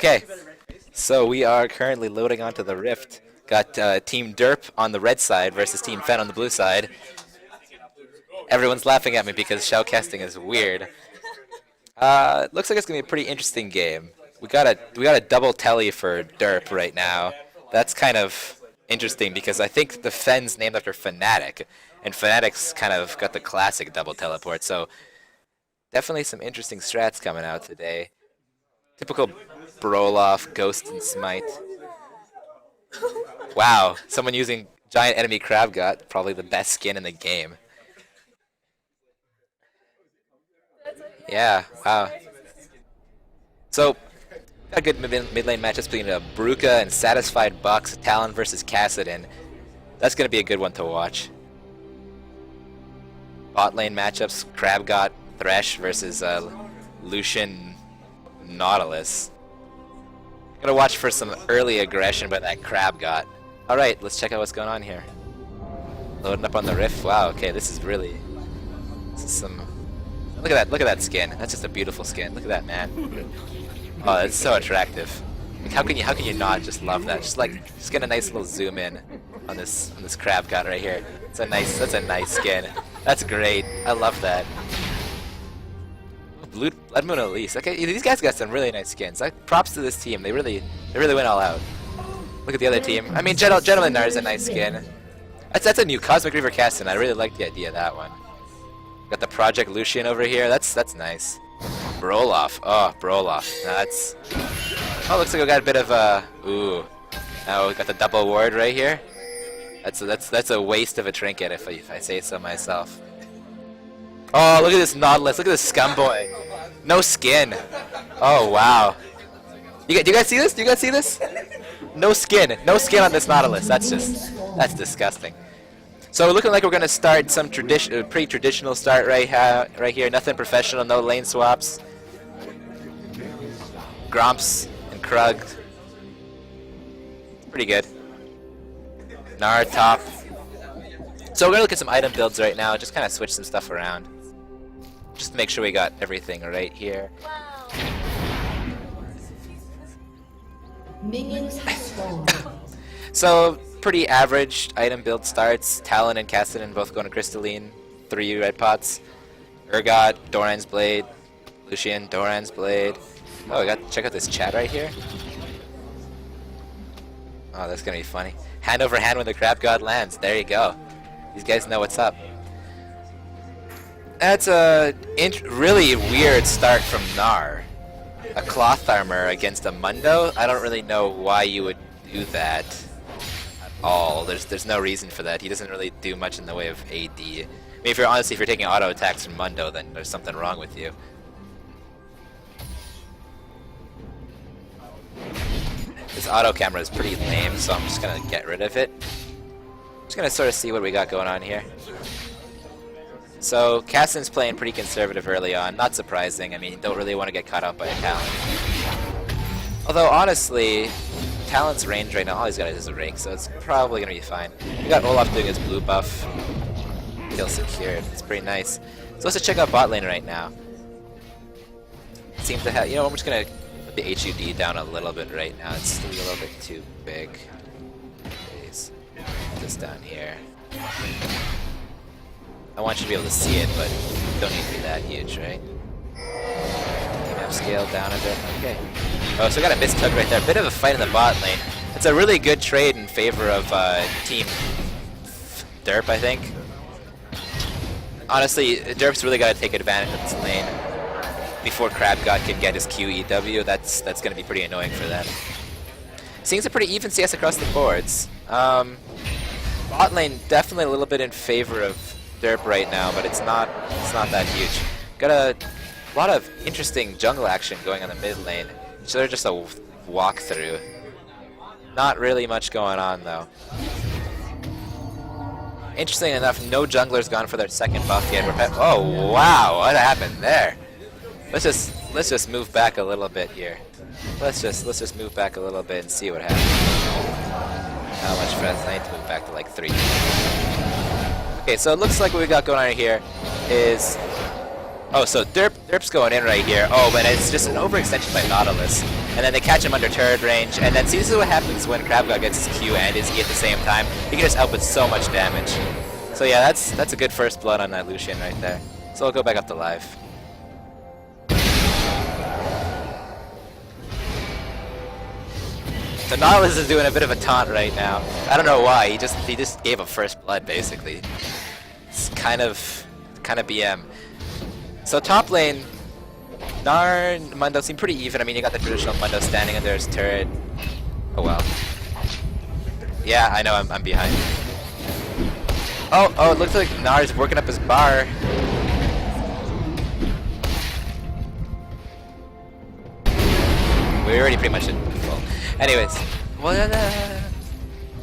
Okay, so we are currently loading onto the Rift. Got Team Derp on the red side versus Team Fen on the blue side. Everyone's laughing at me because shoutcasting is weird. Looks like it's gonna be a pretty interesting game. We got a double telly for Derp right now. That's kind of interesting because I think the Fen's named after Fnatic, and Fnatic's kind of got the classic double teleport. So definitely some interesting strats coming out today. Typical Broloff, Ghost, and Smite. Wow, someone using Giant Enemy Crab Gut, probably the best skin in the game. Yeah, wow. So, got good mid lane matchups between Bruka and Satisfied Bucks, Talon versus Kassadin. That's going to be a good one to watch. Bot lane matchups, Crabgot, Thresh versus Lucian, Nautilus. Gonna watch for some early aggression by that Crabgot. Alright, let's check out what's going on here. Loading up on the Rift. Wow, okay, this is some... Look at that skin. That's just a beautiful skin. Look at that, man. Oh, it's so attractive. Like, how can you not just love that? Just get a nice little zoom in on this Crabgot right here. That's a nice skin. That's great. I love that. Blood Moon Elise. Okay, these guys got some really nice skins. Props to this team. They really went all out. Look at the other team. I mean, Gentleman Nar is a nice skin. That's a new Cosmic Reaver Castin. I really like the idea of that one. Got the Project Lucian over here. That's nice. Broloff. Oh, Broloff. That's. Oh, looks like we got a bit of a. Ooh. Now we got the double ward right here. That's a waste of a trinket if I say so myself. Oh, look at this Nautilus. Look at this scumboy. No skin. Oh, wow. Do you guys see this? Do you guys see this? No skin. No skin on this Nautilus. That's disgusting. So looking like we're going to start some pretty traditional start right here. Nothing professional, no lane swaps. Gromps and Krug. Pretty good. Nar top. So we're going to look at some item builds right now, just kind of switch some stuff around. Just to make sure we got everything right here. Minions have spawned. So, pretty average item build starts. Talon and Kassadin both going to Crystalline. 3 red pots. Urgot, Doran's Blade. Lucian, Doran's Blade. Oh, check out this chat right here. Oh, that's going to be funny. Hand over hand when the Crab God lands. There you go. These guys know what's up. That's a really weird start from Gnar. A cloth armor against a Mundo? I don't really know why you would do that at all. There's no reason for that. He doesn't really do much in the way of AD. I mean, if you're taking auto attacks from Mundo, then there's something wrong with you. This auto camera is pretty lame, so I'm just gonna get rid of it. Just gonna sort of see what we got going on here. So Kassadin's playing pretty conservative early on, not surprising. I mean, don't really want to get caught out by a Talon. Although honestly, Talon's range right now, all he's got is a rake, so it's probably gonna be fine. We got Olaf doing his blue buff. Kill secured. It's pretty nice. So let's just check out bot lane right now. Seems to have, I'm just gonna put the HUD down a little bit right now. It's still a little bit too big. Please. Put this down here. I want you to be able to see it, but don't need to be that huge, right? Maybe I've scaled down a bit. Okay. Oh, so we got a missed hook right there. A bit of a fight in the bot lane. It's a really good trade in favor of Team Derp, I think. Honestly, Derp's really got to take advantage of this lane before Crabgot can get his QEW. That's going to be pretty annoying for them. Seeing a pretty even CS across the boards. Bot lane definitely a little bit in favor of Derp right now, but it's not that huge. Got a lot of interesting jungle action going on the mid lane. So they're just a walkthrough. Not really much going on though. Interesting enough, no jungler's gone for their second buff yet. Oh wow, what happened there? Let's just move back a little bit here. Let's just move back a little bit and see what happens. How much fast? I need to move back to like 3. Okay, so it looks like what we got going on here is... Oh, so Derp's going in right here. Oh, but it's just an overextension by Nautilus. and then they catch him under turret range, and then see, this is what happens when CrabGod gets his Q and his E at the same time. He can just output so much damage. So yeah, that's a good first blood on that Lucian right there. So I'll go back up to live. So Nautilus is doing a bit of a taunt right now. I don't know why. He just gave a first blood basically. It's kind of BM. So top lane, Gnar and Mundo seem pretty even. I mean, you got the traditional Mundo standing under his turret. Oh well. Yeah, I know I'm behind. Oh, it looks like Gnar's working up his bar. We already pretty much did full. Anyways,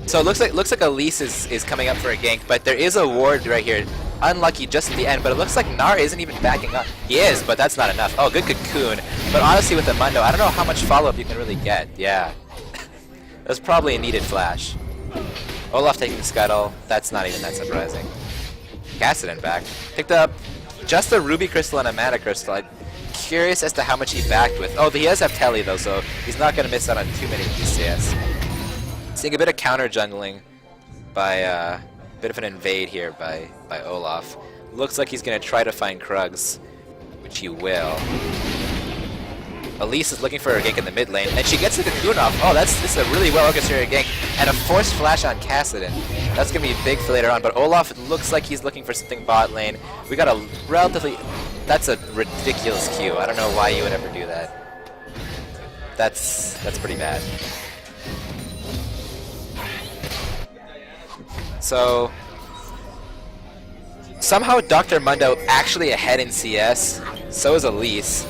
so it looks like Elise is coming up for a gank, but there is a ward right here. Unlucky just at the end, but it looks like Gnar isn't even backing up. He is, but that's not enough. Oh, good cocoon. But honestly, with the Mundo, I don't know how much follow-up you can really get. Yeah. It was probably a needed flash. Olaf taking Scuttle. That's not even that surprising. Kassadin back. Picked up just a Ruby Crystal and a Mana Crystal. I'm curious as to how much he backed with. Oh, he does have Telly though, so he's not going to miss out on too many PCS. Seeing a bit of counter jungling by a bit of an invade here by Olaf. Looks like he's going to try to find Krugs, which he will. Elise is looking for a gank in the mid lane, and she gets the cocoon off. Oh, this is a really well orchestrated gank, and a forced flash on Kassadin. That's going to be big for later on, but Olaf looks like he's looking for something bot lane. We got a relatively... That's a ridiculous Q. I don't know why you would ever do that. That's pretty bad. So... somehow Dr. Mundo actually ahead in CS, so is Elise.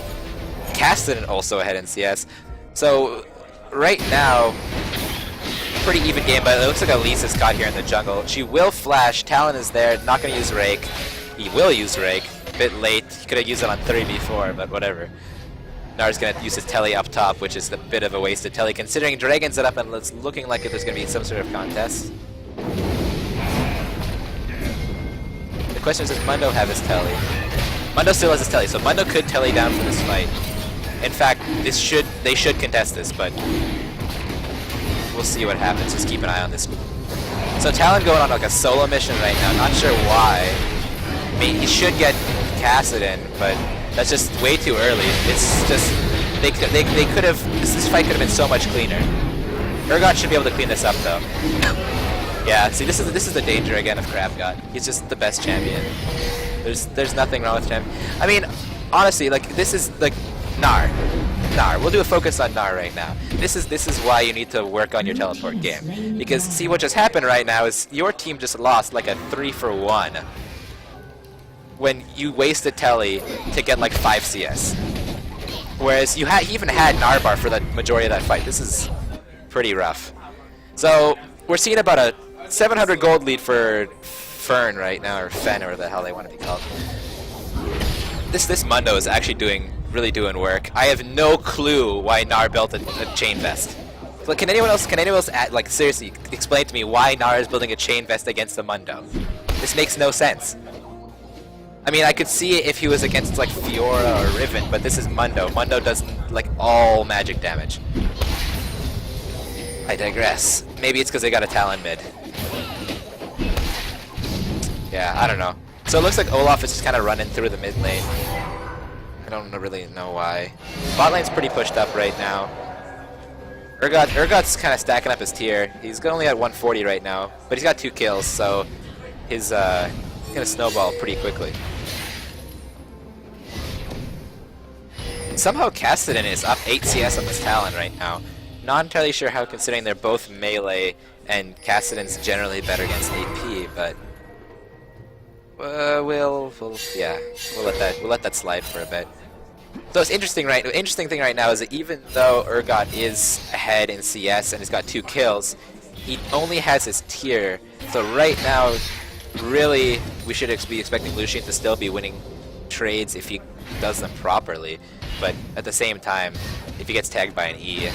Kassadin also ahead in CS. So, right now, pretty even game, but it looks like Elise is caught here in the jungle. She will flash, Talon is there, not going to use Rake. He will use Rake, a bit late. He could have used it on 3 before, but whatever. Gnar's going to use his Telly up top, which is a bit of a wasted Telly, considering Dragon's set up and it's looking like there's going to be some sort of contest. The question is, does Mundo have his Telly? Mundo still has his Telly, so Mundo could Telly down for this fight. In fact, they should contest this, but we'll see what happens. Just keep an eye on this. So Talon going on like a solo mission right now. Not sure why. I mean, he should get Kassadin, but that's just way too early. It's just they could have. This fight could have been so much cleaner. Urgot should be able to clean this up though. Yeah. See, this is the danger again of CrabGod. He's just the best champion. There's nothing wrong with him. I mean, honestly, like this is like. Gnar. We'll do a focus on Gnar right now. This is why you need to work on your teleport game. Because see what just happened right now is your team just lost like a 3-for-1 when you wasted Telly to get like 5 CS. Whereas you even had Gnar for the majority of that fight. This is pretty rough. So we're seeing about a 700 gold lead for Fern right now, or Fen, or the hell they want to be called. This Mundo is actually really doing work. I have no clue why Gnar built a chain vest. Like, can anyone else like seriously explain to me why Gnar is building a chain vest against the Mundo? This makes no sense. I mean, I could see it if he was against like Fiora or Riven, but this is Mundo. Mundo does like all magic damage. I digress. Maybe it's because they got a Talon mid. Yeah, I don't know. So it looks like Olaf is just kind of running through the mid lane. I don't really know why. Bot lane's pretty pushed up right now. Urgot's kind of stacking up his tier. He's only at 140 right now, but he's got 2 kills, so he's gonna snowball pretty quickly. Somehow Kassadin is up 8 CS on this Talon right now. Not entirely sure how, considering they're both melee and Kassadin's generally better against AP, but we'll let that slide for a bit. So it's interesting, right? The interesting thing right now is that even though Urgot is ahead in CS and he's got 2 kills, he only has his tier. So right now, really, we should be expecting Lucian to still be winning trades if he does them properly. But at the same time, if he gets tagged by an E,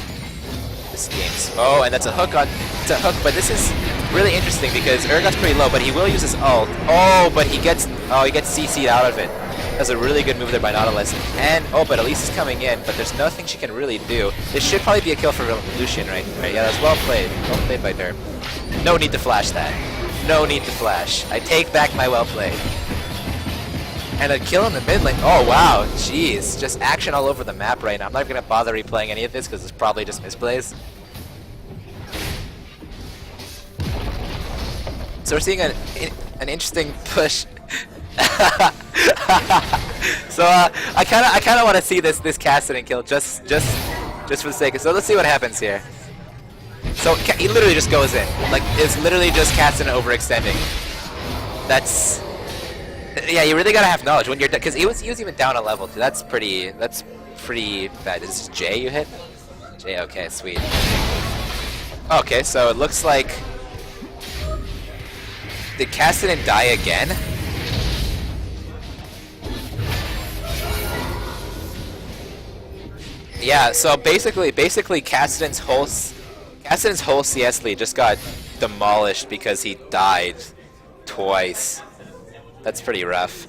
this game's... Oh, and that's a hook on... It's a hook, but this is really interesting because Urgot's pretty low, but he will use his ult. Oh, but he gets CC'd out of it. That's a really good move there by Nautilus. And, oh, but Elise is coming in, but there's nothing she can really do. This should probably be a kill for Lucian, right? Yeah, that's well played. Well played by Derp. No need to flash that. No need to flash. I take back my well played. And a kill in the mid lane. Oh, wow. Jeez. Just action all over the map right now. I'm not going to bother replaying any of this because it's probably just misplays. So we're seeing an interesting push. So I kind of want to see this Cassidy kill just for the sake of. So let's see what happens here. So he literally just goes in. Like it's literally just Cassidy overextending. That's yeah. You really gotta have knowledge when you're because he was even down a level too. That's pretty bad. Is this J you hit? J. Okay, sweet. Okay, so it looks like did Cassidy die again? Yeah, so basically Cassidy's whole CS lead just got demolished because he died twice. That's pretty rough.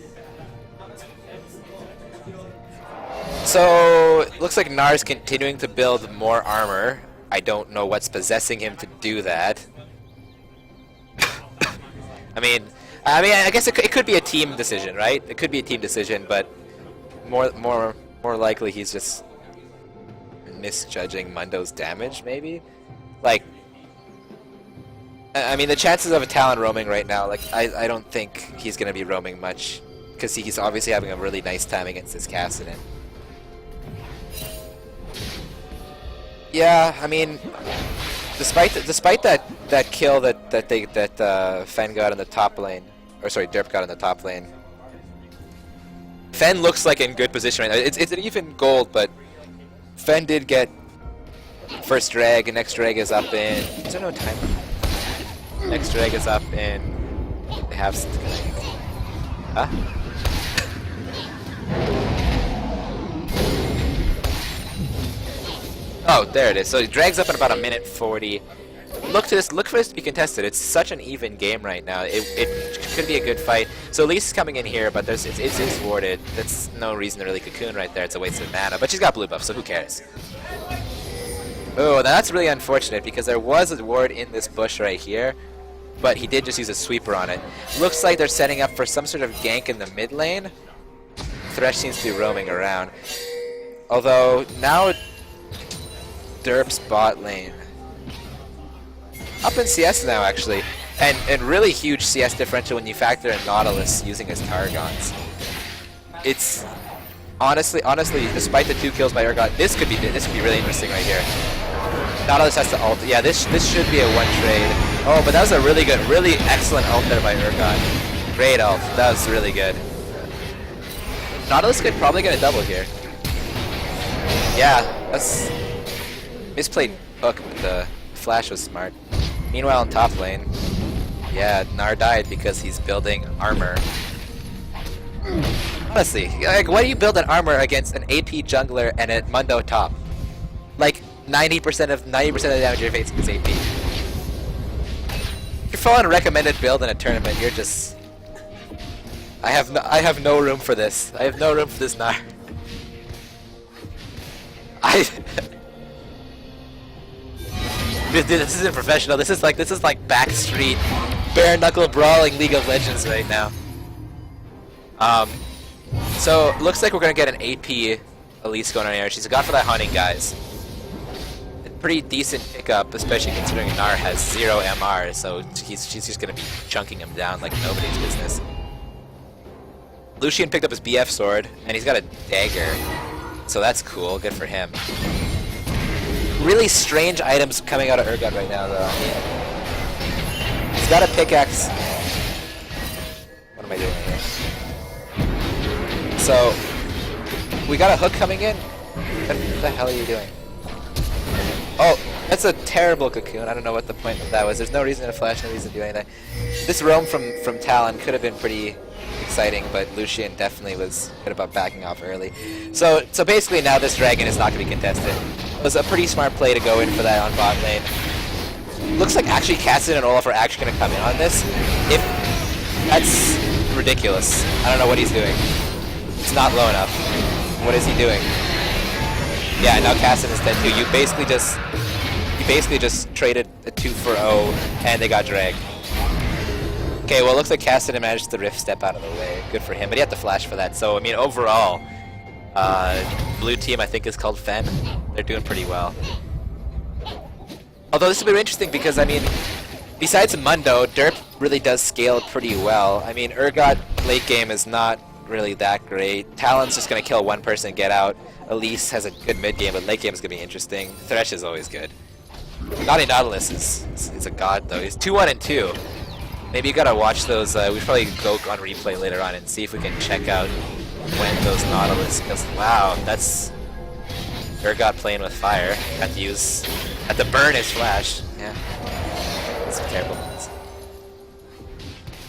So looks like Nar's continuing to build more armor. I don't know what's possessing him to do that. I mean, I guess it could be a team decision, right? It could be a team decision, but more likely he's just misjudging Mundo's damage, maybe? Like, I mean, the chances of a Talon roaming right now, like, I don't think he's going to be roaming much, because he's obviously having a really nice time against this Cassidy. Yeah, I mean, despite that kill that Fen got in the top lane, or sorry, Derp got in the top lane, Fen looks like in good position right now. It's an even gold, but Fen did get first drag, and next drag is up in. Is there no timer? Next drag is up in. They have. Huh? Oh, there it is. So it drags up in about 1:40. Look for this to be contested. It's such an even game right now. It could be a good fight. So Elise is coming in here, but it's warded. That's no reason to really cocoon right there. It's a waste of mana. But she's got blue buff, so who cares? Oh, that's really unfortunate because there was a ward in this bush right here, but he did just use a sweeper on it. Looks like they're setting up for some sort of gank in the mid lane. Thresh seems to be roaming around. Although now Derp's bot lane. Up in CS now, actually, and really huge CS differential when you factor in Nautilus using his Targons. It's honestly, despite the 2 kills by Urgot, this could be really interesting right here. Nautilus has to ult. Yeah, this should be a one trade. Oh, but that was a really excellent ult there by Urgot. Great ult. That was really good. Nautilus could probably get a double here. Yeah, that's misplayed hook, but the flash was smart. Meanwhile, in top lane, yeah, Nar died because he's building armor. Honestly, like, why do you build an armor against an AP jungler and a Mundo top? Like, 90% of the damage you're facing is AP. If you're following a recommended build in a tournament, you're just. I have no room for this. I have no room for this Nar. Dude, this isn't professional. This is like backstreet, bare knuckle brawling League of Legends right now. So looks like we're gonna get an AP Elise going on here. She's gone for that hunting, guys. A pretty decent pickup, especially considering Nar has 0 MR. So she's just gonna be chunking him down like nobody's business. Lucian picked up his BF sword, and he's got a dagger. So that's cool. Good for him. Really strange items coming out of Urgot right now, though. He's got a pickaxe. What am I doing here? So, we got a hook coming in? What the hell are you doing? Oh, that's a terrible cocoon. I don't know what the point of that was. There's no reason to flash, no reason to do anything. This roam from Talon could have been pretty exciting, but Lucian definitely was good about backing off early. So basically now this dragon is not going to be contested. It was a pretty smart play to go in for that on bot lane. Looks like actually Cassidy and Olaf are actually going to come in on this. That's ridiculous. I don't know what he's doing. It's not low enough. What is he doing? Yeah, now Cassin is dead too. You basically just traded a 2 for 0 and they got dragged. Okay, well it looks like Cassin managed the Rift Step out of the way. Good for him, but he had to flash for that. So I mean overall, blue team I think is called Fen. They're doing pretty well. Although this will be interesting because I mean, besides Mundo, Derp really does scale pretty well. I mean, Urgot late game is not really that great. Talon's just gonna kill one person and get out. Elise has a good mid game, but late game is gonna be interesting. Thresh is always good. Naughty Nautilus is a god though. He's 2-1 and 2. Maybe you gotta watch those. We should probably go on replay later on and see if we can check out when those Nautilus. Because wow, that's Urgot playing with fire. Had to burn his flash. Yeah, that's terrible.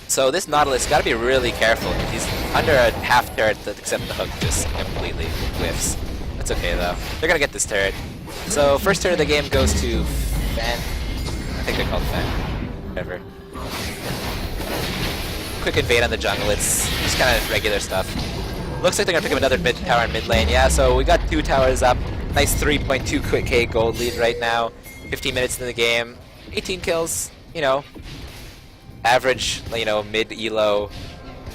So this Nautilus gotta be really careful. He's under a half turret that except the hook just completely whiffs. That's okay though. They're gonna get this turret. So first turret of the game goes to Fen. I think they're called Fen. Whatever. Quick invade on the jungle. It's just kind of regular stuff. Looks like they're gonna pick up another mid tower in mid lane. Yeah, so we got 2 towers up. Nice 3.2 quick K gold lead right now. 15 minutes into the game. 18 kills. You know, average, you know, mid elo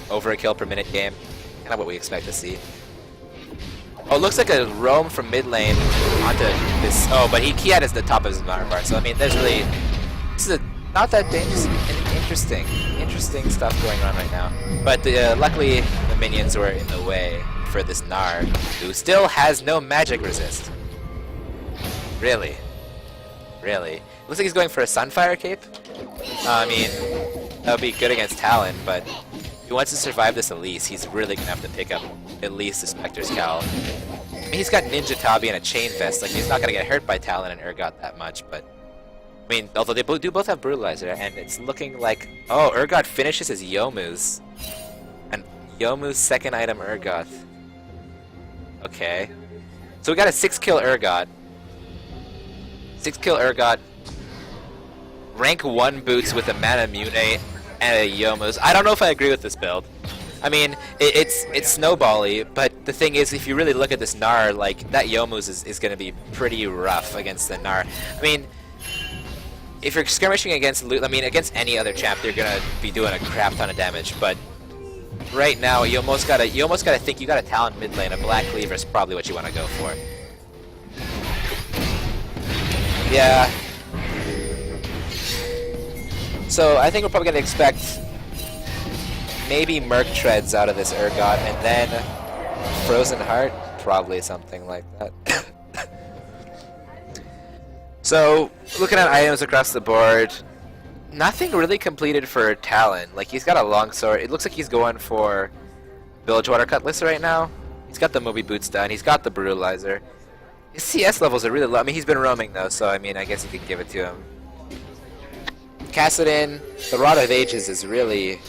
over a kill per minute game. Kind of what we expect to see. Oh, it looks like a roam from mid lane onto this. Oh, but he had the top of his Mar bar. So I mean, there's really this is not that dangerous. Interesting stuff going on right now. But luckily, the minions were in the way for this Gnar, who still has no magic resist. Really. Looks like he's going for a Sunfire Cape. I mean, that would be good against Talon, but if he wants to survive this Elise, he's really gonna have to pick up at least the Spectre's Cowl. I mean, he's got Ninja Tabi and a Chain Vest. Like, he's not gonna get hurt by Talon and Urgot that much, but I mean, although they do both have Brutalizer, and it's looking like... Oh, Urgot finishes his Youmuu's. And Youmuu's second item, Urgot. Okay. So we got a 6-kill Urgot. 6-kill Urgot. Rank 1 boots with a Mana Mune and a Youmuu's. I don't know if I agree with this build. I mean, it's snowbally, but the thing is, if you really look at this Gnar, like, that Youmuu's is going to be pretty rough against the Gnar. I mean... If you're skirmishing against against any other champ, you're gonna be doing a crap ton of damage. But right now, you almost gotta think you got a Talon mid lane. A Black Cleaver is probably what you want to go for. Yeah. So I think we're probably gonna expect maybe Merc Treads out of this Urgot, and then Frozen Heart, probably something like that. So, looking at items across the board, nothing really completed for Talon. Like, he's got a longsword. It looks like he's going for Bilgewater Cutlass right now. He's got the Moby Boots done. He's got the Brutalizer. His CS levels are really low. I mean, he's been roaming, though, so, I mean, I guess you could give it to him. Kassadin, the Rod of Ages is really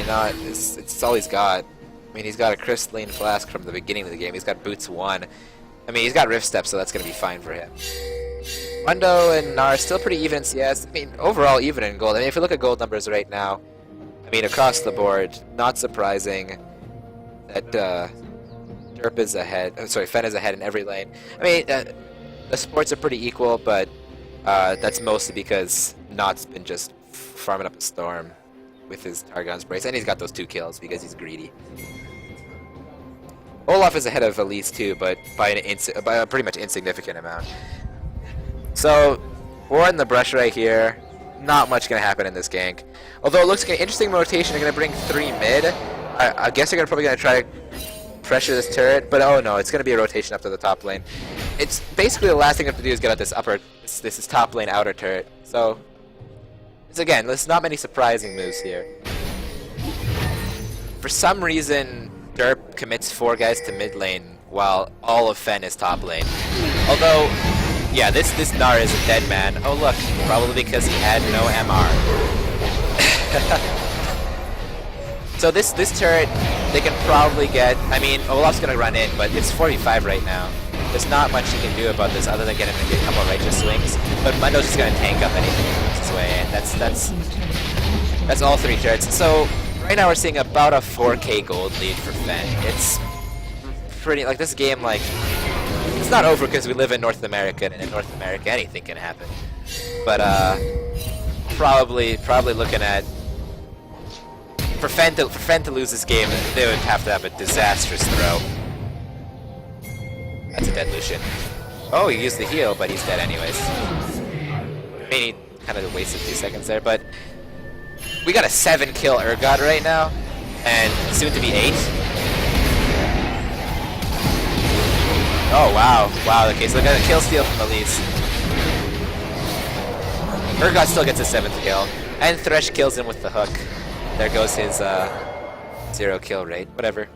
not... It's all he's got. I mean, he's got a Crystalline Flask from the beginning of the game. He's got Boots 1. I mean, he's got Rift Step, so that's going to be fine for him. Mundo and Gnar still pretty even in CS. I mean, overall even in gold. I mean, if you look at gold numbers right now, I mean, across the board, not surprising that Derp is ahead. I'm sorry, Fen is ahead in every lane. I mean, the sports are pretty equal, but that's mostly because Not's been just farming up a storm with his Targon's Brace, and he's got those 2 kills because he's greedy. Olaf is ahead of Elise too, but by a pretty much insignificant amount. So, we're in the brush right here. Not much gonna happen in this gank. Although it looks like an interesting rotation. They're gonna bring 3 mid. I guess they're probably gonna try to pressure this turret, but oh no, it's gonna be a rotation up to the top lane. It's basically the last thing they have to do is get out this is top lane outer turret. So, again, there's not many surprising moves here. For some reason, Derp commits 4 guys to mid lane while all of Fen is top lane. Although, yeah, this Gnar is a dead man. Oh look, probably because he had no MR. So this turret, they can probably get... I mean, Olaf's gonna run in, but it's 45 right now. There's not much he can do about this other than get him to get a couple of righteous swings. But Mundo's just gonna tank up anything that comes his way, and that's all 3 turrets. So Right now we're seeing about a 4K gold lead for Fen. It's pretty, like, this game, like, it's not over because we live in North America, and in North America anything can happen. But, probably looking at, for Fen to lose this game, they would have to have a disastrous throw. That's a dead Lucian. Oh, he used the heal, but he's dead anyways. I mean, he kind of wasted 2 seconds there, but we got a 7-kill Urgot right now, and soon to be 8. Oh, wow. Wow, okay, so we got a kill steal from Elise. Urgot still gets a 7th kill, and Thresh kills him with the hook. There goes his 0 kill rate, whatever.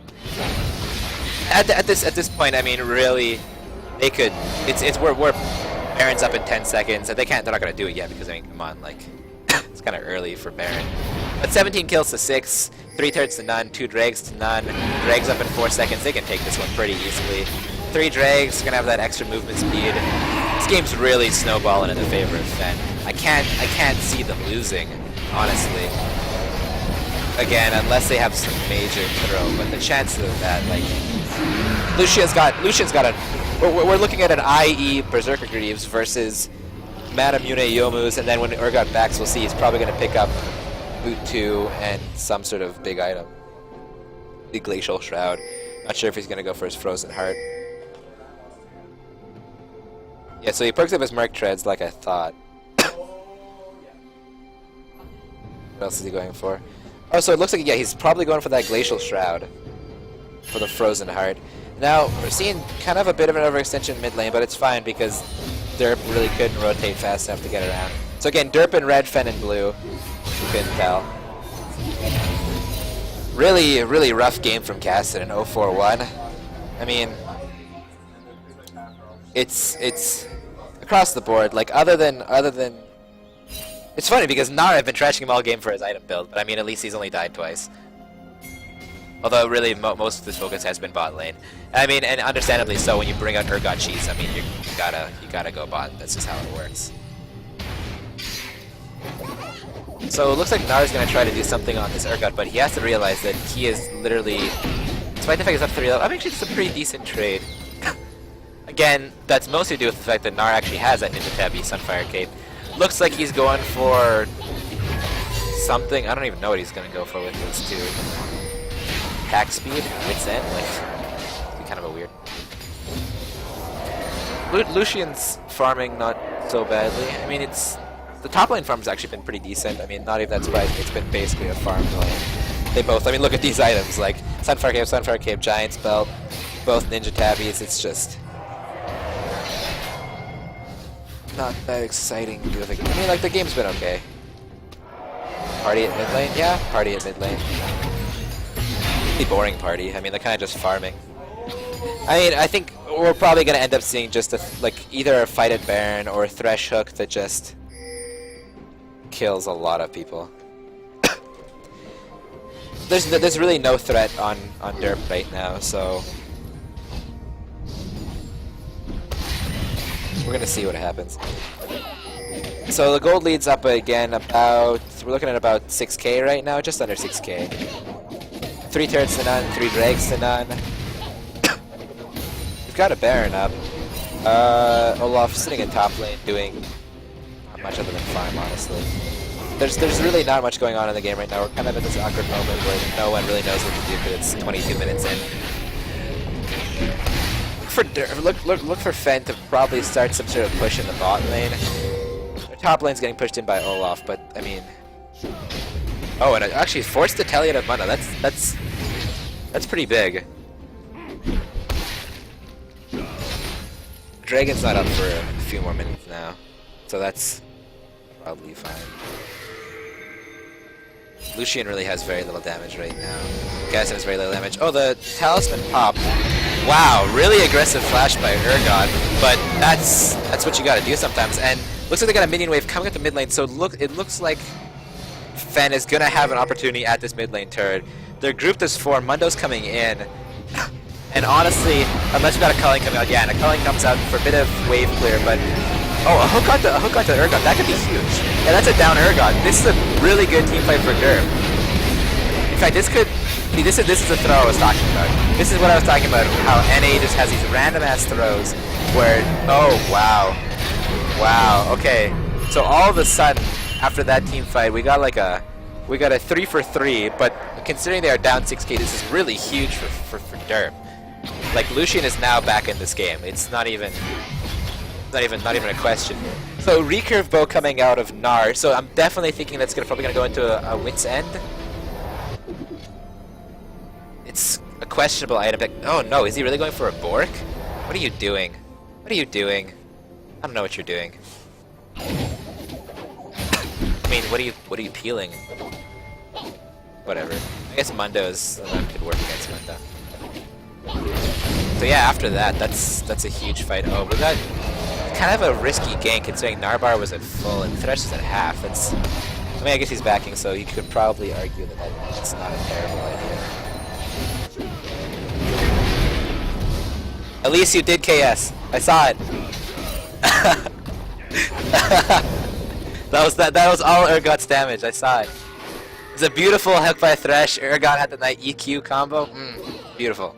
At this point, I mean, really, they could. We're Baron's up in 10 seconds, and they're not gonna do it yet because I mean, come on, like it's kind of early for Baron. But 17 kills to 6, 3 turrets to none, 2 drags to none. Drags up in 4 seconds. They can take this one pretty easily. 3 drags, gonna have that extra movement speed. This game's really snowballing in the favor of Fen. I can't see them losing, honestly. Again, unless they have some major throw, but the chances of that, like, Lucian's got a. We're looking at an IE Berserker Greaves versus Matamune Yomu's, and then when Urgot backs, we'll see he's probably going to pick up Boot 2 and some sort of big item. The Glacial Shroud. Not sure if he's going to go for his Frozen Heart. Yeah, so he perks up his Merc Treads like I thought. What else is he going for? Oh, so it looks like, yeah, he's probably going for that Glacial Shroud for the Frozen Heart. Now, we're seeing kind of a bit of an overextension mid lane, but it's fine because Derp really couldn't rotate fast enough to get around. So again, Derp in red, Fen in blue. You couldn't tell. Really, really rough game from Cassid in 0-4-1. I mean, it's across the board. Like other than. It's funny because Nara have been trashing him all game for his item build, but I mean, at least he's only died twice. Although, really, most of his focus has been bot lane. I mean, and understandably so, when you bring out Urgot cheese, I mean, you gotta go bot. That's just how it works. So it looks like Nara's gonna try to do something on this Urgot, but he has to realize that he is literally, despite the fact he's up 3 level, I mean, actually, it's a pretty decent trade. Again, that's mostly due to the fact that Nara actually has that Ninja Tabby Sunfire Cape. Looks like he's going for something. I don't even know what he's gonna go for with those 2. Attack speed, wits end, like, it'd be kind of a weird. Lucian's farming not so badly. I mean, the top lane farm's actually been pretty decent. I mean, not even that surprising. It's been basically a farm lane. They both, I mean, look at these items, like Sunfire Cape, Giant's Belt, both Ninja Tabbies. It's just not that exciting. I mean, like, the game's been okay. Party at mid lane? Yeah, party at mid lane. Boring party. I mean, they're kind of just farming. I mean, I think we're probably going to end up seeing just either a fight at Baron or a Thresh hook that just kills a lot of people. There's really no threat on Derp right now, so we're going to see what happens. So the gold lead's up again about, we're looking at about 6k right now, just under 6k. 3 turrets to none, 3 drags to none. We've got a Baron up. Olaf sitting in top lane doing not much other than farm, honestly. There's really not much going on in the game right now. We're kind of at this awkward moment where no one really knows what to do because it's 22 minutes in. Look for Fen to probably start some sort of push in the bot lane. Their top lane's getting pushed in by Olaf, but I mean. Oh, and it actually forced the Telly out of mana. That's pretty big. Dragon's not up for a few more minutes now, so that's probably fine. Lucian really has very little damage right now. Gaston has very little damage. Oh, the Talisman popped. Wow, really aggressive flash by Urgot, but that's what you gotta do sometimes. And looks like they got a minion wave coming at the mid lane, so it looks like Fen is gonna have an opportunity at this mid lane turret. They're grouped as 4, Mundo's coming in. And honestly, unless you got a culling coming out, yeah, and a culling comes out for a bit of wave clear, but oh, a hook onto Urgot, that could be huge. Yeah, that's a down Urgot. This is a really good team fight for Derp. In fact, this could... See, this is the throw I was talking about. This is what I was talking about, how NA just has these random-ass throws where... Oh, wow. Wow, okay. So all of a sudden, after that team fight, we got like a... We got a 3 for 3, but considering they are down 6k, this is really huge for Derp. Like, Lucian is now back in this game. It's not even a question. So recurve bow coming out of Gnar. So I'm definitely thinking that's probably gonna go into a wit's end. It's a questionable item. Oh no, is he really going for a Bork? What are you doing? What are you doing? I don't know what you're doing. I mean, what are you peeling? Whatever. I guess Mundo's could work against Mundo. So yeah, after that, that's a huge fight. Oh, we got kind of a risky gank considering Narbar was at full and Thresh is at half. That's, I mean, I guess he's backing, so you could probably argue that that's not a terrible idea. At least you did KS. I saw it. That was all Urgot's damage. I saw it. It's a beautiful hook by Thresh. Urgot had the night EQ combo. Beautiful.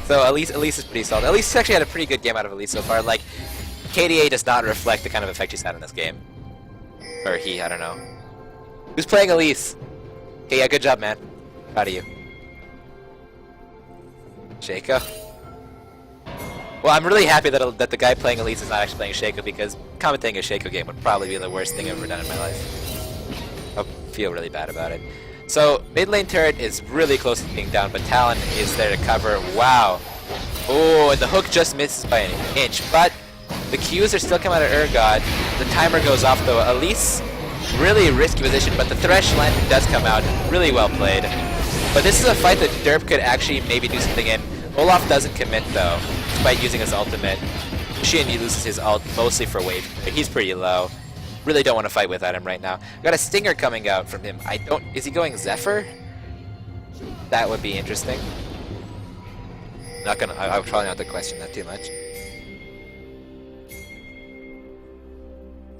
So Elise is pretty solid. Elise has actually had a pretty good game out of Elise so far. Like, KDA does not reflect the kind of effect he's had in this game. Or he, I don't know. Who's playing Elise? Okay, yeah, good job, man. Proud of you. Shaco? Well, I'm really happy that the guy playing Elise is not actually playing Shaco, because commentating a Shaco game would probably be the worst thing I've ever done in my life. I feel really bad about it. So, mid lane turret is really close to being down, but Talon is there to cover. Wow. Oh, and the hook just misses by an inch, but the Qs are still coming out of Urgot. The timer goes off though. Elise, really risky position, but the Thresh landing does come out. Really well played. But this is a fight that Derp could actually maybe do something in. Olaf doesn't commit though, despite using his ultimate. Lucian loses his ult mostly for wave, but he's pretty low. Really don't want to fight without him right now. Got a stinger coming out from him. Is he going Zephyr? That would be interesting. I would probably not to question that too much.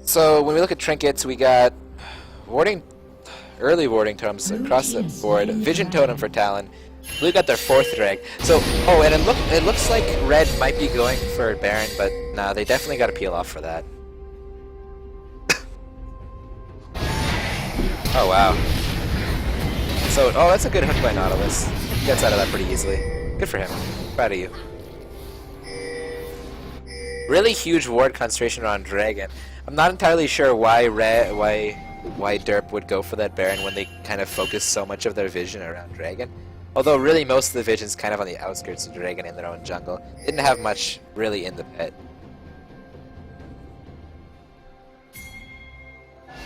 So when we look at trinkets, we got early warding totems across the board. Vision totem for Talon. Blue got their 4th drag. So, oh, and it looks like Red might be going for Baron, but nah, they definitely got to peel off for that. Oh wow. So, oh, that's a good hook by Nautilus. He gets out of that pretty easily. Good for him. Proud of you. Really huge ward concentration around Dragon. I'm not entirely sure why Derp would go for that Baron when they kind of focus so much of their vision around Dragon. Although really most of the vision's kind of on the outskirts of Dragon in their own jungle. Didn't have much really in the pit.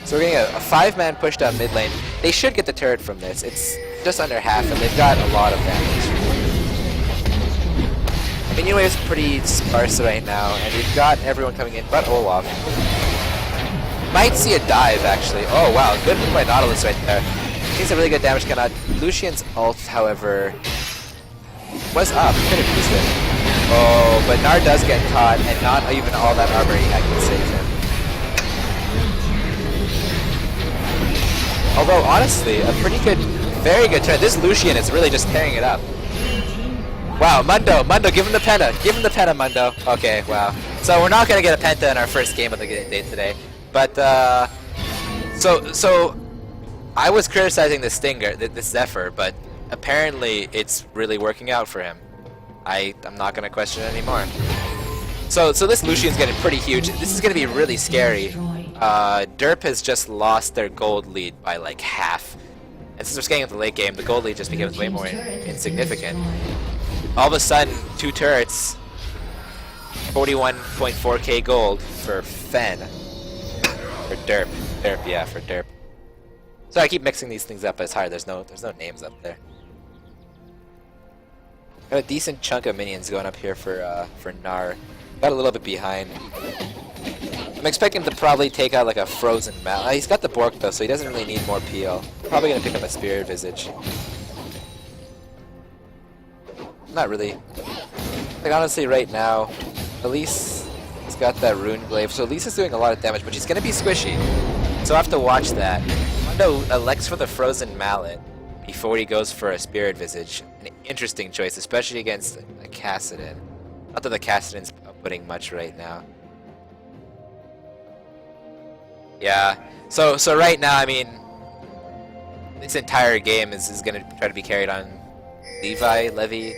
So we're getting a 5-man push down mid lane. They should get the turret from this. It's just under half, and they've got a lot of damage. Minion wave's pretty sparse right now, and we've got everyone coming in but Olaf. Might see a dive, actually. Oh wow, good move by Nautilus right there. He's a really good damage cannot. Lucian's ult, however, was up. Could have used it. Oh, but Gnar does get caught, and not even all that armor he had can save him. Although, honestly, a pretty good, very good turn. This Lucian is really just tearing it up. Wow, Mundo, give him the penta. Give him the penta, Mundo. Okay, wow. So we're not going to get a penta in our first game of the day today. But, so I was criticizing the Stinger, this Zephyr, but apparently it's really working out for him. I'm not going to question it anymore. So this Lucian's getting pretty huge. This is going to be really scary. Derp has just lost their gold lead by like half. And since we're getting into the late game, the gold lead just becomes way more insignificant. All of a sudden, 2 turrets, 41.4k gold for Fen. For Derp. Yeah, for Derp. So I keep mixing these things up, but it's hard. There's no names up there. Got a decent chunk of minions going up here for Gnar. Got a little bit behind. I'm expecting him to probably take out like a frozen mal. He's got the Bork though, so he doesn't really need more peel. Probably gonna pick up a Spirit Visage. Not really. Like honestly, right now, Elise has got that Rune Glaive, so Elise is doing a lot of damage, but she's gonna be squishy. So I have to watch that. Mundo elects for the Frozen Mallet before he goes for a Spirit Visage. An interesting choice, especially against a Kassadin. Not that the Kassadin's putting much right now. Yeah. So right now, I mean, this entire game is going to try to be carried on Levy,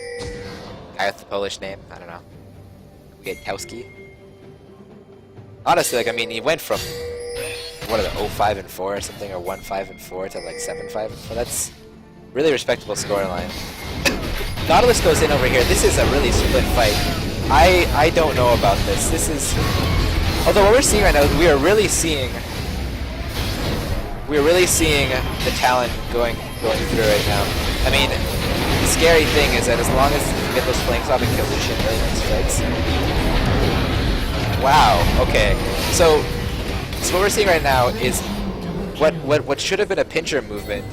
guy with the Polish name. I don't know. Wiatkowski. Honestly, like, I mean, he went from what are the 0-5 and 4 or something, or 1-5 and 4 to like 7-5 and 4. That's really respectable scoreline. Nautilus goes in over here. This is a really split fight. I don't know about this. This is, although what we're seeing right now, we are really seeing the talent going through right now. I mean, the scary thing is that as long as you get those flames off and kill Lucian really nice fights. Wow. Okay. So what we're seeing right now is what should have been a pincher movement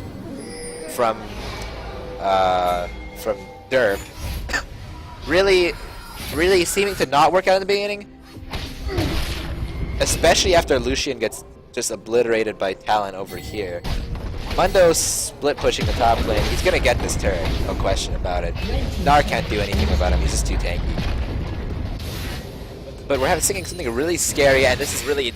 from Derp really seeming to not work out in the beginning, especially after Lucian gets just obliterated by Talon over here. Mundo's split pushing the top lane. He's gonna get this turret, no question about it. Gnar can't do anything about him. He's just too tanky. But we're seeing something really scary, and this is really.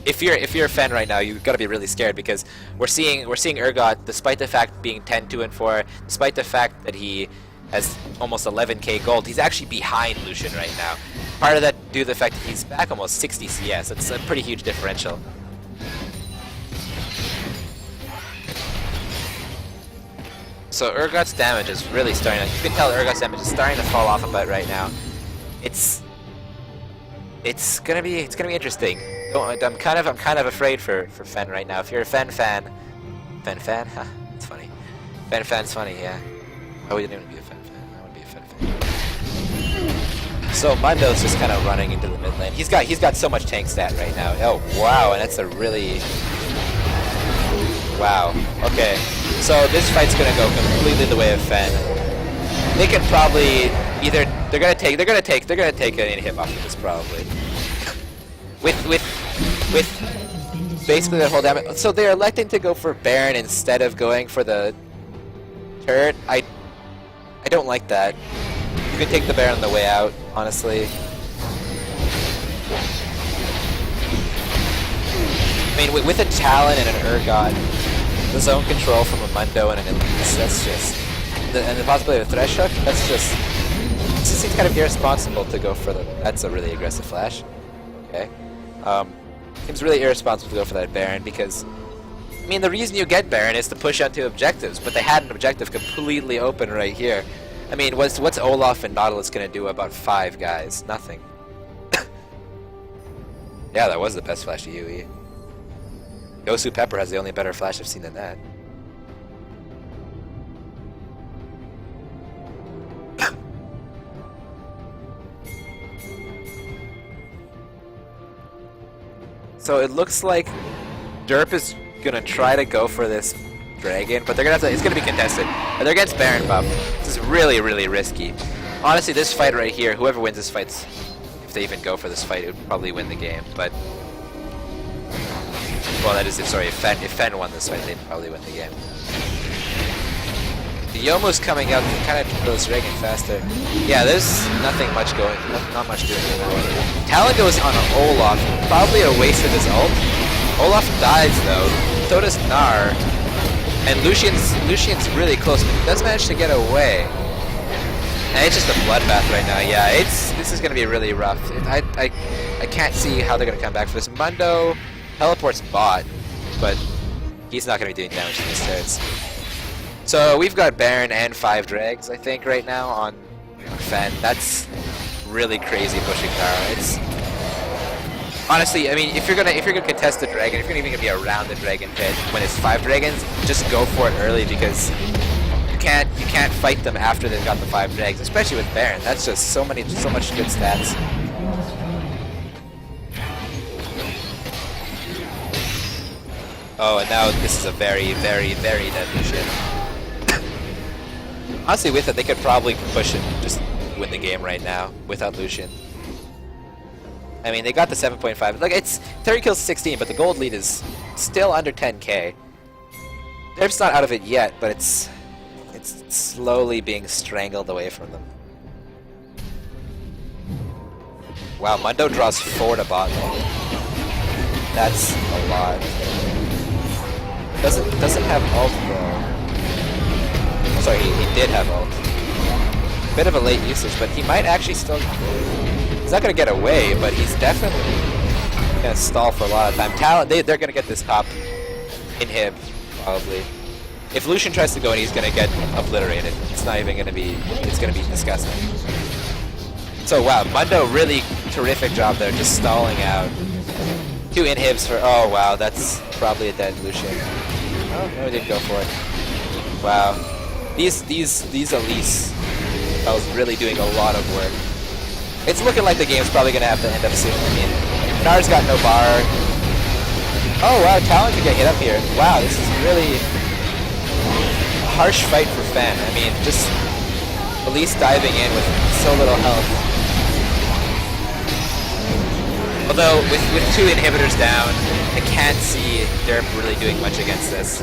If you're a fan right now, you've got to be really scared because we're seeing Urgot, despite the fact being 10-2 and 4, despite the fact that he has almost 11k gold, he's actually behind Lucian right now. Part of that due to the fact that he's back almost 60 CS. It's a pretty huge differential. So Urgot's damage is really starting to, you can tell Urgot's damage is starting to fall off a bit right now. It's gonna be interesting. I'm kind of afraid for Fen right now. If you're a Fen fan, huh? It's funny. Fen fan's funny, yeah. I wouldn't even be a Fen fan. I wouldn't be a Fen fan. So Mundo's just kind of running into the mid lane. He's got so much tank stat right now. Oh wow, and that's a really wow. Okay, so this fight's gonna go completely the way of Fen. They can probably either they're gonna take an hit off of this probably. With basically that whole damage. So they're electing to go for Baron instead of going for the turret. I don't like that. You can take the Baron on the way out, honestly. I mean, with a Talon and an Urgot, the zone control from a Mundo and an Elise, that's just, and the possibility of a Thresh Hook, that's just, it just seems kind of irresponsible to go for the, that's a really aggressive flash. Okay. Seems really irresponsible to go for that Baron because, I mean, the reason you get Baron is to push onto objectives, but they had an objective completely open right here. I mean, what's Olaf and Nautilus gonna do about 5 guys? Nothing. Yeah, that was the best flash of UE. Yosu Pepper has the only better flash I've seen than that. So it looks like Derp is gonna try to go for this dragon, but they're gonna have to, it's gonna be contested. And they're against Baron buff. This is really, really risky. Honestly, this fight right here, whoever wins this fight, if they even go for this fight, it would probably win the game. But well, that is if Fen won this fight, they'd probably win the game. The Youmu's coming out to kind of kill this dragon faster. Yeah, there's nothing much going, not much doing now. Talon goes on an Olaf, probably a waste of his ult. Olaf dies though, so does Gnar. And Lucian's really close, but he does manage to get away. And it's just a bloodbath right now. Yeah, this is gonna be really rough. I can't see how they're gonna come back for this. Mundo teleports bot, but he's not gonna be doing damage to these turrets. So we've got Baron and 5 drags, I think, right now on Fen. That's really crazy pushing power. It's honestly, I mean, if you're gonna contest the dragon, if you're even gonna be around the dragon pit when it's 5 dragons, just go for it early because you can't fight them after they've got the 5 drags, especially with Baron. That's just so much good stats. Oh, and now this is a very, very, very dead Lucian. Honestly, with it, they could probably push it, just win the game right now without Lucian. I mean, they got the 7.5. Like, it's 30 kills 16, but the gold lead is still under 10k. Derp's not out of it yet, but it's slowly being strangled away from them. Wow, Mundo draws 4 to bot lane. That's a lot. Doesn't have ult though. Sorry, he did have ult. Bit of a late usage, but he might actually still. He's not gonna get away, but he's definitely gonna stall for a lot of time. Talon, they're gonna get this top inhib probably. If Lucian tries to go in, he's gonna get obliterated. It's not even gonna be. It's gonna be disgusting. So wow, Mundo really terrific job there, just stalling out. 2 inhibs for. Oh wow, that's probably a dead Lucian. Oh no, he didn't go for it. Wow, these Elise was really doing a lot of work. It's looking like the game's probably gonna have to end up soon. I mean, Nar's got no bar. Oh wow, Talon could get hit up here. Wow, this is really a harsh fight for Fen. I mean, just Elise diving in with so little health. Although with 2 inhibitors down, I can't see Derp really doing much against this.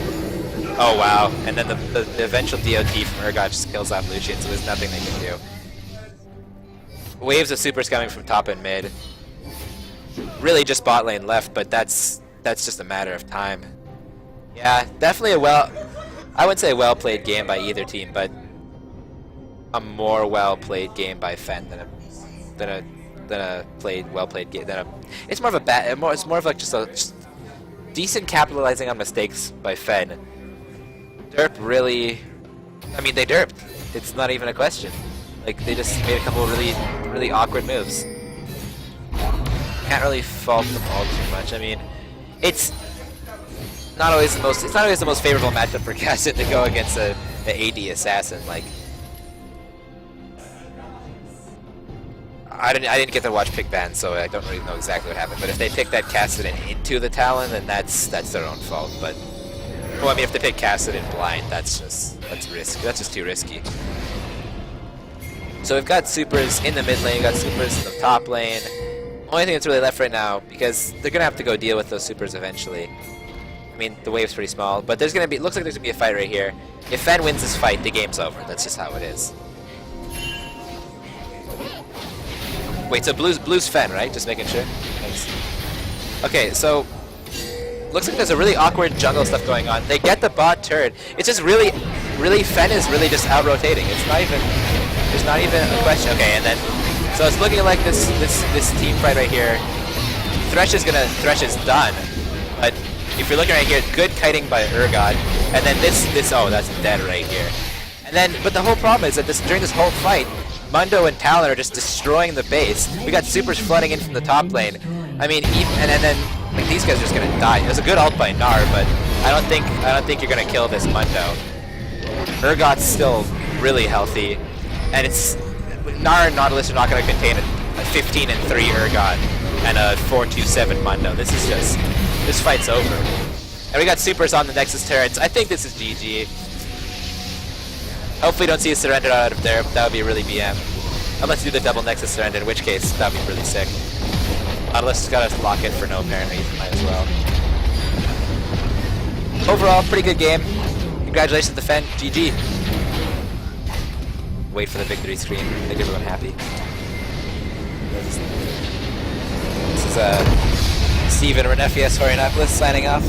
Oh wow, and then the eventual DOT from Urgot just kills off Lucian, so there's nothing they can do. Waves of supers coming from top and mid. Really just bot lane left, but that's just a matter of time. Yeah, definitely I wouldn't say a well-played game by either team, but a more well-played game by Fen than a well-played game. It's more of a it's more of like just decent capitalizing on mistakes by Fen. Derp really, I mean, they derped. It's not even a question. Like, they just made a couple of really awkward moves. Can't really fault them all too much. I mean, it's not always the most favorable matchup for Cassin to go against the AD assassin. Like, I didn't get to watch pick ban, so I don't really know exactly what happened. But if they pick that Cassidon into the Talon, then that's their own fault. But well, I mean, if they pick Cassidon blind, that's risky. That's just too risky. So we've got supers in the mid lane, we've got supers in the top lane. Only thing that's really left right now, because they're gonna have to go deal with those supers eventually. I mean, the wave's pretty small, but there's gonna be. Looks like there's gonna be a fight right here. If Fen wins this fight, the game's over. That's just how it is. Wait, so blue's Fen, right? Just making sure. Thanks. Okay, so looks like there's a really awkward jungle stuff going on. They get the bot turret. It's just really Fen is really just out rotating. It's not even. There's not even a question. Okay, and then so it's looking like this team fight right here. Thresh is done, but if you're looking right here, good kiting by Urgot, and then this oh, that's dead right here. And then, but the whole problem is that during this whole fight, Mundo and Talon are just destroying the base. We got supers flooding in from the top lane. I mean, and then like these guys are just gonna die. It was a good ult by Gnar, but I don't think you're gonna kill this Mundo. Urgot's still really healthy. And it's Gnar and Nautilus are not going to contain a 15-3 Urgot and a 4-2-7 Mundo. This fight's over. And we got supers on the Nexus turrets. I think this is GG. Hopefully don't see a surrender out of there. That would be really BM. Unless you do the double Nexus surrender, in which case that would be really sick. Nautilus has got to lock it for no apparent reason. Might as well. Overall, pretty good game. Congratulations to Fen. GG. Wait for the victory screen, make everyone happy. This is Steven Renefias for Indianapolis signing off.